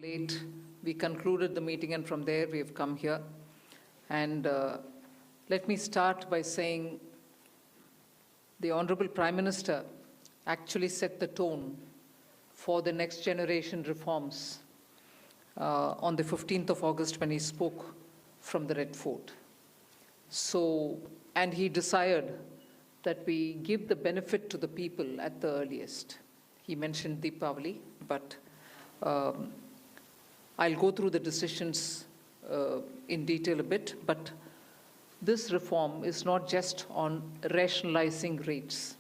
late. We concluded the meeting, and from there we have come here. And let me start by saying the Honorable Prime Minister actually set the tone for the next generation reforms on the 15th of August when he spoke from the Red Fort. So, and he desired that we give the benefit to the people at the earliest. He mentioned Deepavali, but I'll go through the decisions in detail a bit, but this reform is not just on rationalizing rates.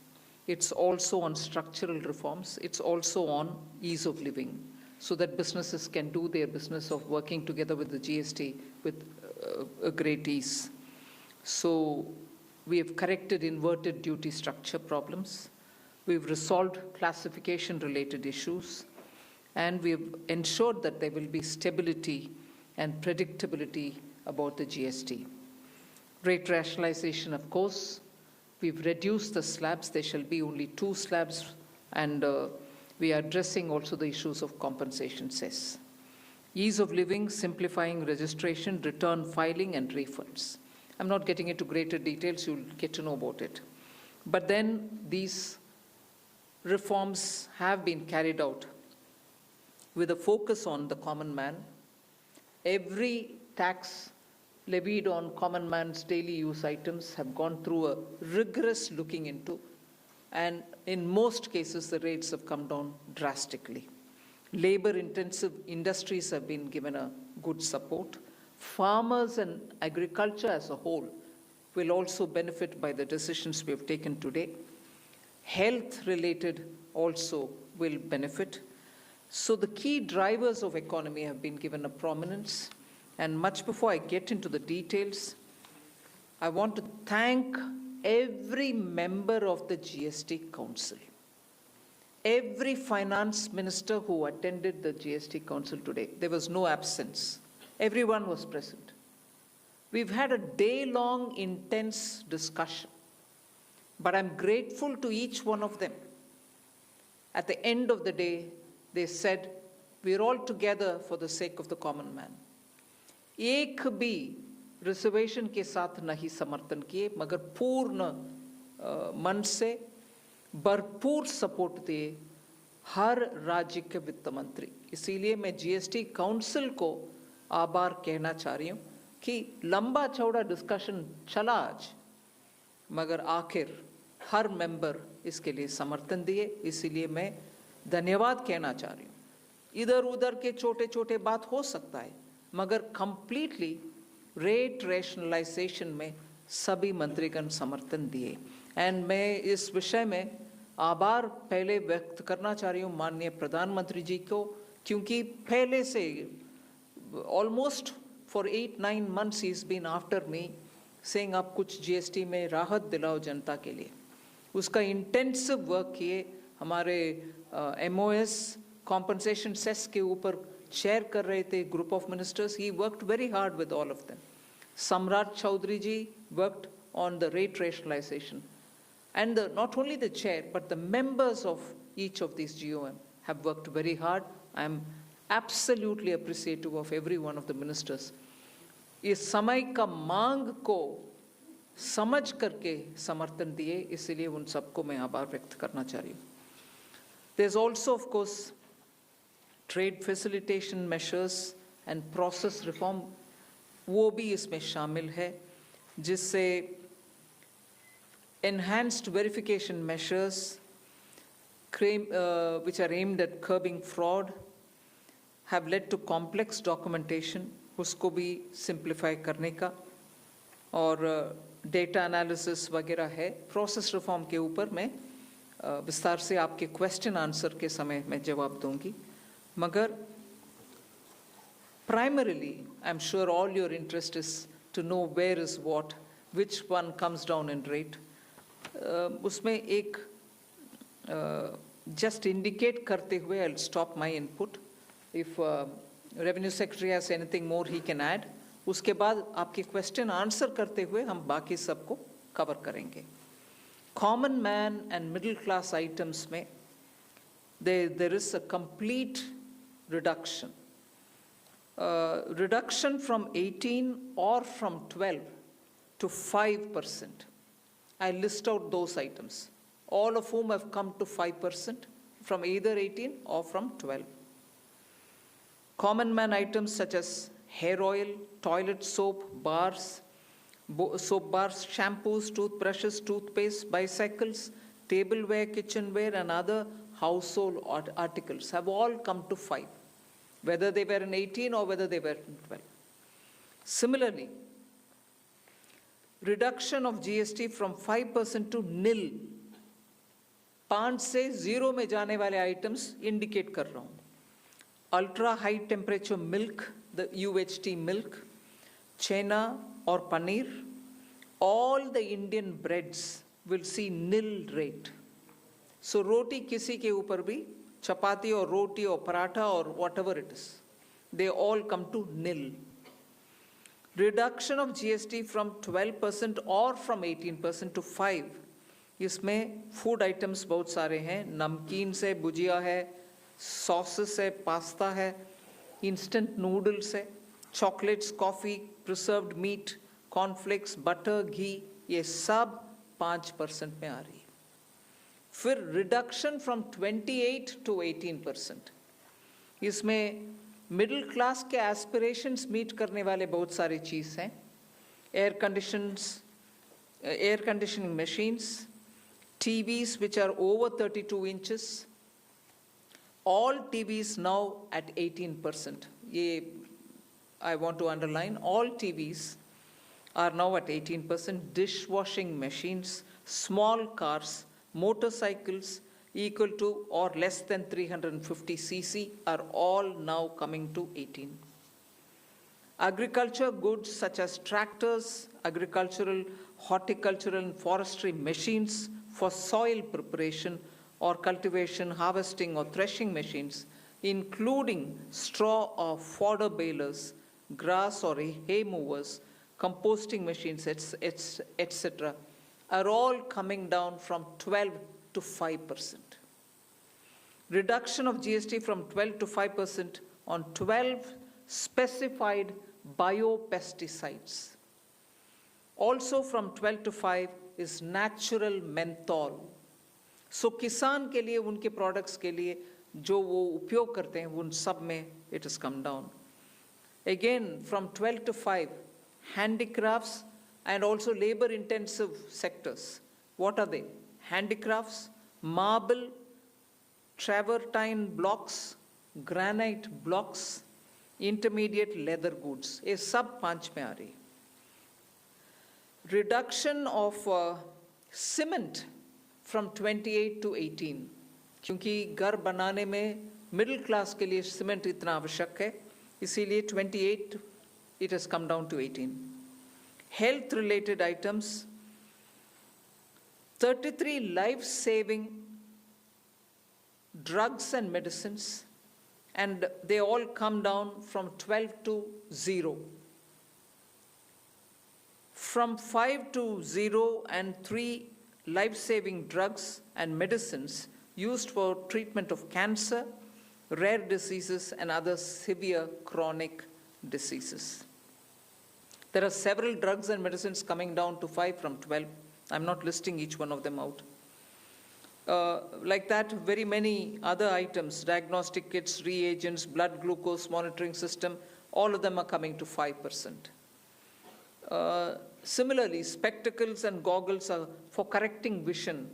It's also on structural reforms. It's also on ease of living, so that businesses can do their business of working together with the GST with a great ease. So we have corrected inverted duty structure problems. We've resolved classification-related issues, and we've ensured that there will be stability and predictability about the GST. Rate rationalization, of course. We've reduced the slabs. There shall be only 2 slabs, and we are addressing also the issues of compensation cess. Ease of living, simplifying registration, return filing, and refunds. I'm not getting into greater details. You'll get to know about it. But then these reforms have been carried out with a focus on the common man. Every tax levied on common man's daily use items have gone through a rigorous looking into, and in most cases the rates have come down drastically. Labor-intensive industries have been given a good support. Farmers and agriculture as a whole will also benefit by the decisions we have taken today. Health-related also will benefit. So the key drivers of economy have been given a prominence. And much before I get into the details, I want to thank every member of the GST Council, every finance minister who attended the GST Council today. There was no absence. Everyone was present. We've had a day-long intense discussion, but I'm grateful to each one of them. At the end of the day, they said, we're all together for the sake of the common man. एक भी reservation के साथ नहीं समर्थन किए, मगर पूर्ण मन से भरपूर सपोर्ट दिए हर राज्य के वित्त मंत्री. इसीलिए मैं जीएसटी काउंसिल को आभार कहना चाह रही हूँ कि लंबा चौड़ा डिस्कशन चला आज, मगर आखिर हर मेंबर इसके लिए समर्थन दिए. इसीलिए मैं धन्यवाद कहना चाह रही हूँ. इधर उधर के छोटे छोटे बात हो सकता है, मगर कंप्लीटली रेट रैशनलाइजेशन में सभी मंत्रीगण समर्थन दिए. एंड मैं इस विषय में आभार पहले व्यक्त करना चाह रही हूँ माननीय प्रधानमंत्री जी को, क्योंकि पहले से almost for 8-9 months he is been after me saying आप कुछ जीएसटी में राहत दिलाओ जनता के लिए. उसका इंटेंसिव वर्क किए. हमारे MOS कॉम्पनसेशन सेस के ऊपर चेयर कर रहे थे group of ministers. He worked very hard with all of them. Samrat Choudhary ji worked on the rate rationalisation, and not only the chair but the members of each of these GOM have worked very hard. I am absolutely appreciative of every one of the ministers. इस समय का मांग को समझ करके समर्थन दिए, इसलिए उन सबको मैं आभार व्यक्त करना चाह रही हूँ. There's also, of course, trade facilitation measures and process reform, वो भी इसमें शामिल है, जिससे enhanced verification measures which are aimed at curbing fraud have led to complex documentation, उसको भी simplify करने का, और data analysis वगैरह है. Process reform के ऊपर मैं विस्तार से आपके क्वेश्चन आंसर के समय मैं जवाब दूंगी. मगर primarily, I'm sure all your interest is to know where is what, which one comes down in rate. उसमें एक just indicate करते हुए I'll stop my input. If Revenue Secretary has anything more he can add. उसके बाद आपके question answer करते हुए हम बाकी सबको कवर करेंगे. Common man and middle class items में there is a complete reduction reduction from 18 or from 12 to 5%. I list out those items, all of whom have come to 5% from either 18 or from 12. Common man items such as hair oil, toilet soap, bars, soap bars, shampoos, toothbrushes, toothpaste, bicycles, tableware, kitchenware, and other household articles have all come to 5, whether they were in 18 or whether they were in 12. Similarly, reduction of GST from 5% to nil. 5 से 0 में जाने वाले items indicate कर रहा हूँ. Ultra high temperature milk, the UHT milk, chena or paneer, all the Indian breads will see nil rate. So roti kisi ke upar bhi, chapati or roti or paratha or whatever it is, they all come to nil. Reduction of GST from 12% or from 18% to 5. इसमें food items बहुत सारे हैं, नमकीन से भुजिया है, sauces है, pasta है, instant noodles है, chocolates, coffee, preserved meat, cornflakes, butter, ghee, ये सब 5% में आ रही है. फिर reduction from 28 to 18%. इसमें मिडिल क्लास के एस्पिरेशंस मीट करने वाले बहुत सारी चीज़ हैं. Air conditioning machines, TVs which are over 32 inches, all TVs now at 18%. ये I want to underline, all TVs are now at 18%. Dishwashing machines, small cars, motorcycles equal to or less than 350 cc are all now coming to 18. Agriculture goods such as tractors, agricultural, horticultural and forestry machines for soil preparation or cultivation, harvesting or threshing machines, including straw or fodder balers, grass or hay movers, composting machines, etc., are all coming down from 12 to 5%. Reduction of GST from 12 to 5% on 12 specified biopesticides. Also from 12 to 5 is natural menthol. So किसान के लिए उनके products के लिए जो वो उपयोग करते हैं उन सब में it has come down. Again from 12 to 5, handicrafts and also labor intensive sectors. What are they? Handicrafts, marble, travertine blocks, granite blocks, intermediate leather goods. ये सब 5 में आ रही. Reduction of cement from 28 to 18. क्योंकि घर बनाने में middle class के लिए cement इतना आवश्यक है, इसीलिए 28 it has come down to 18. Health related items, 33 life-saving drugs and medicines, and they all come down from 12 to 0. From 5 to 0 and 3 life-saving drugs and medicines used for treatment of cancer, rare diseases, and other severe chronic diseases. There are several drugs and medicines coming down to 5 from 12. I'm not listing each one of them out. Like that, very many other items, diagnostic kits, reagents, blood glucose monitoring system, all of them are coming to 5%. Similarly, spectacles and goggles are for correcting vision.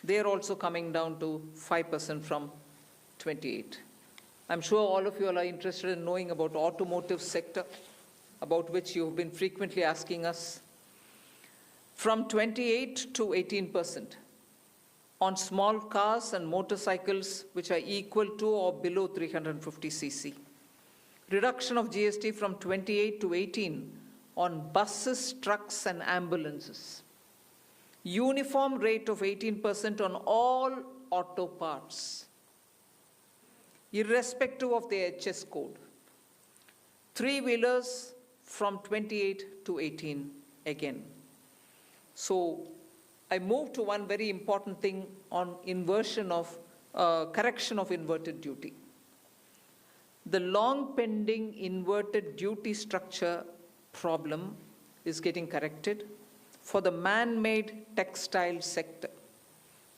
They are also coming down to 5% from 28. I'm sure all of you are interested in knowing about automotive sector, about which you've been frequently asking us. From 28 to 18% on small cars and motorcycles which are equal to or below 350 cc. Reduction of GST from 28 to 18 on buses, trucks, and ambulances. Uniform rate of 18% on all auto parts, irrespective of the HS code. Three-wheelers from 28 to 18 again. So I move to one very important thing on inversion of, correction of inverted duty. The long pending inverted duty structure problem is getting corrected for the man-made textile sector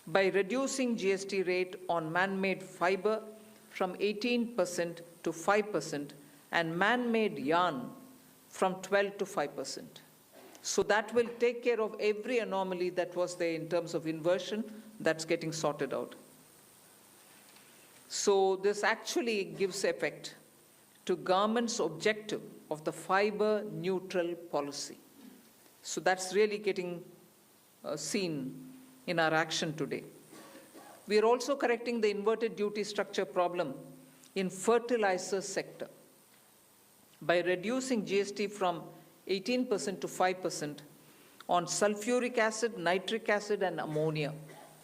by reducing GST rate on man-made fiber from 18% to 5% and man-made yarn from 12 to 5%. So that will take care of every anomaly that was there in terms of inversion. That's getting sorted out. So this actually gives effect to government's objective of the fiber neutral policy. So that's really getting seen in our action today. We are also correcting the inverted duty structure problem in fertilizer sector by reducing GST from 18% to 5% on sulfuric acid, nitric acid, and ammonia,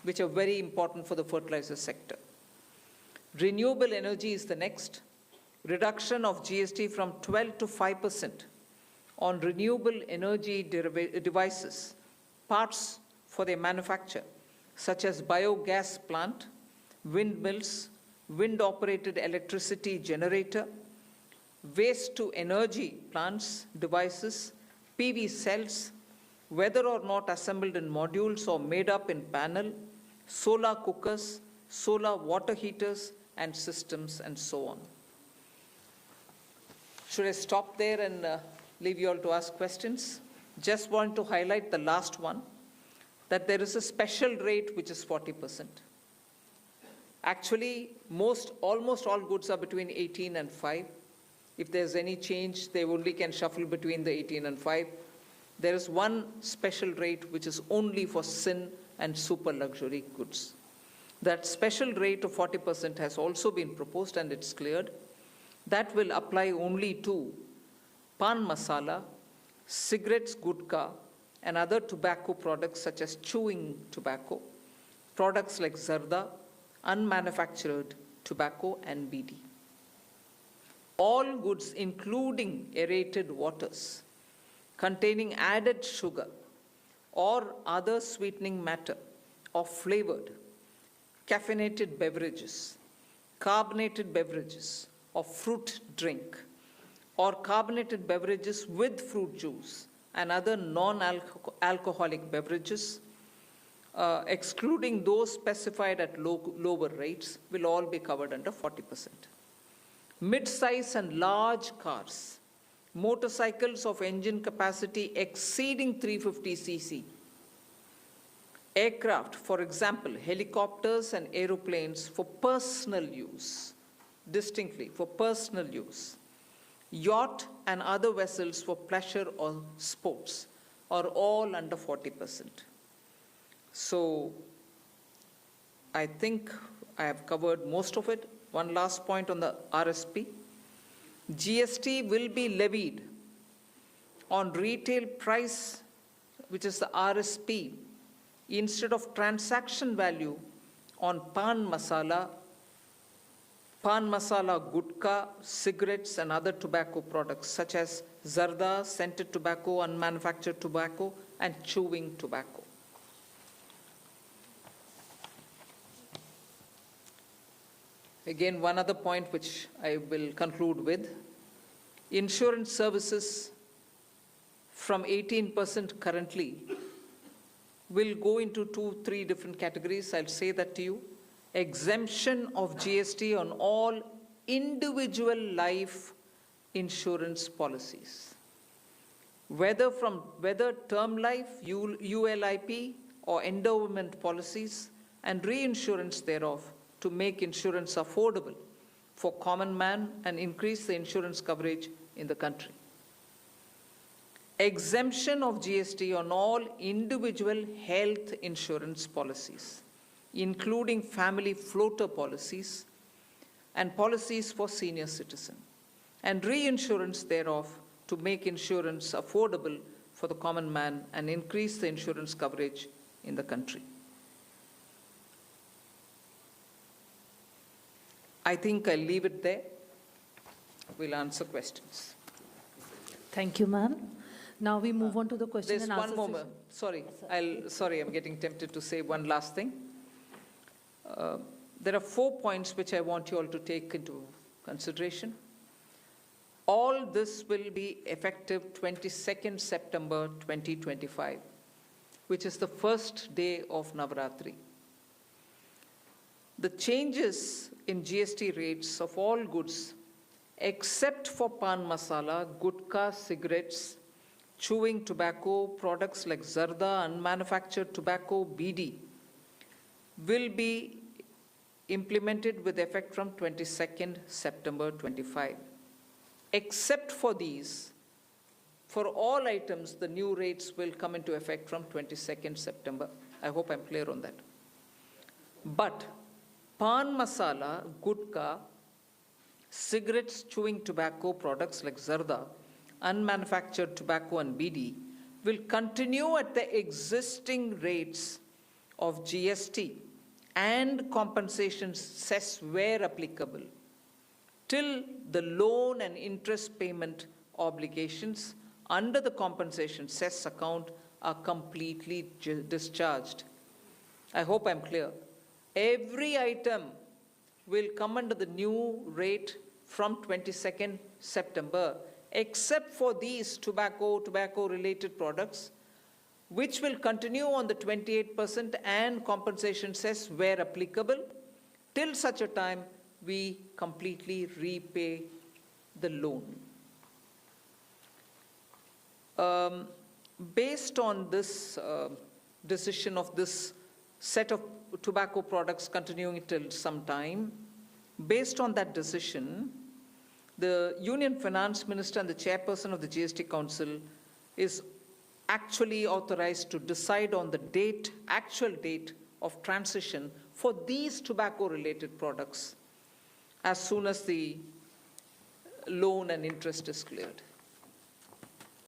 which are very important for the fertilizer sector. Renewable energy is the next. Reduction of GST from 12 to 5% on renewable energy devices, parts for their manufacture, such as biogas plant, windmills, wind-operated electricity generator, waste-to-energy plants, devices, PV cells, whether or not assembled in modules or made up in panel, solar cookers, solar water heaters, and systems, and so on. Should I stop there and leave you all to ask questions? Just want to highlight the last one, that there is a special rate which is 40%. Actually, almost all goods are between 18 and 5. If there's any change, they only can shuffle between the 18 and 5. There is one special rate which is only for sin and super luxury goods. That special rate of 40% has also been proposed and it's cleared. That will apply only to pan masala, cigarettes, gutka, and other tobacco products such as chewing tobacco, products like zarda, unmanufactured tobacco, and BD. All goods, including aerated waters, containing added sugar or other sweetening matter or flavored, caffeinated beverages, carbonated beverages, or fruit drink, or carbonated beverages with fruit juice and other non-alcoholic beverages, excluding those specified at lower rates, will all be covered under 40%. Mid-size and large cars, motorcycles of engine capacity exceeding 350 cc, aircraft, for example, helicopters and aeroplanes for personal use, distinctly for personal use, yacht and other vessels for pleasure or sports are all under 40%. So I think I have covered most of it. One last point on the RSP. GST will be levied on retail price, which is the RSP, instead of transaction value on pan masala, gutka, cigarettes, and other tobacco products such as zarda, scented tobacco, unmanufactured tobacco, and chewing tobacco. Again, one other point which I will conclude with. Insurance services from 18% currently will go into 2-3 different categories. I'll say that to you. Exemption of GST on all individual life insurance policies, whether term life, ULIP, or endowment policies, and reinsurance thereof, to make insurance affordable for common man and increase the insurance coverage in the country. Exemption of GST on all individual health insurance policies, including family floater policies and policies for senior citizens, and reinsurance thereof to make insurance affordable for the common man and increase the insurance coverage in the country. I think I'll leave it there. We'll answer questions. Thank you, ma'am. Now we move on to the question There's and answer one more. Sorry, I'm getting tempted to say one last thing. There are 4 points which I want you all to take into consideration. All this will be effective 22nd September 2025, which is the first day of Navaratri. The changes in GST rates of all goods, except for pan masala, gutka, cigarettes, chewing tobacco, products like zarda, unmanufactured tobacco, BD, will be implemented with effect from 22nd September 25. Except for these, for all items, the new rates will come into effect from 22nd September. I hope I'm clear on that. But pan masala, gutka, cigarettes, chewing tobacco, products like zarda, unmanufactured tobacco and BD will continue at the existing rates of GST and compensation cess where applicable till the loan and interest payment obligations under the compensation cess account are completely discharged. I hope I'm clear. Every item will come under the new rate from 22nd September, except for these tobacco-related products, which will continue on the 28% and compensation cess where applicable, till such a time we completely repay the loan. Based on this decision of this set of tobacco products continuing till some time, based on that decision, the Union Finance Minister and the Chairperson of the GST Council is actually authorized to decide on the date, actual date of transition for these tobacco-related products as soon as the loan and interest is cleared.